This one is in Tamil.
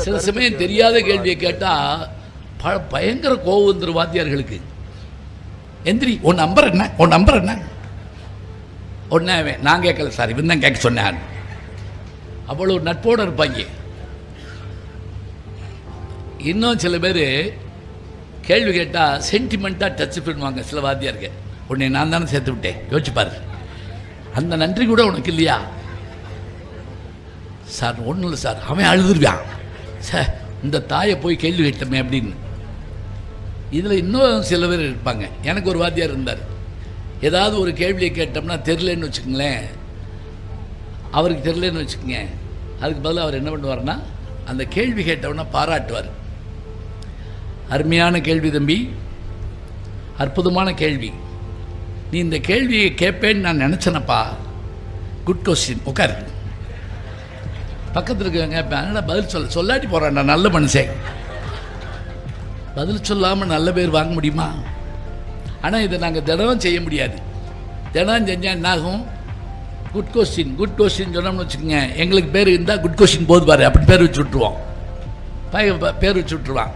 சில சமயம் தெரியாத கேள்வியை கேட்டால் பயங்கர கோவம் வந்துடும் வாத்தியார்களுக்கு. எந்திரி, உன் நம்பர் என்ன, உன் நம்பர் என்ன? ஒன்றே நான் கேட்கல சார், இவன் தான் கேட்க சொன்னேன். அவ்வளோ நட்போடு இருப்பாங்க. இன்னும் சில பேர் கேள்வி கேட்டால் சென்டிமெண்ட்டாக டச் பண்ணுவாங்க சில வாத்தியாருக்கு. உன்னை நான் தானே சேர்த்து விட்டேன், யோசிச்சுப்பார். அந்த நன்றி கூட உனக்கு இல்லையா சார்? ஒன்றும் இல்லை சார், அவன் அழுதுருவான் சார், இந்த தாயை போய் கேள்வி கேட்டமே அப்படின்னு. இதில் இன்னும் சில பேர் இருப்பாங்க. எனக்கு ஒரு வாத்தியார் இருந்தார். ஏதாவது ஒரு கேள்வியை கேட்டோம்னா தெரிலன்னு வச்சுக்கோங்களேன், அவருக்கு தெரிலன்னு வச்சுக்கோங்க, அதுக்கு பதிலாக அவர் என்ன பண்ணுவார்னா அந்த கேள்வி கேட்டவொன்னா பாராட்டுவார். அருமையான கேள்வி தம்பி, அற்புதமான கேள்வி, நீ இந்த கேள்வியை கேட்பேன்னு நான் நினச்சேனப்பா, குட் கொஸ்டின், உட்காரு. பக்கத்தில் இருக்கவங்க அதனால் பதில் சொல்லாட்டி போகிறான்டா, நல்ல மனுஷன். பதில் சொல்லாமல் நல்ல பேர் வாங்க முடியுமா? ஆனால் இதை நாங்கள் தினம் செய்ய முடியாது. தினம் செஞ்சால் என்னாகும்? குட் கொஸ்டின், குட் கொஸ்டின் சொன்னோம்னு வச்சுக்கோங்க, எங்களுக்கு பேர் இருந்தால் குட் கொஸ்டின் போது பாரு அப்படி பேர் வச்சு விட்ருவோம், பேர் வச்சு விட்ருவான்.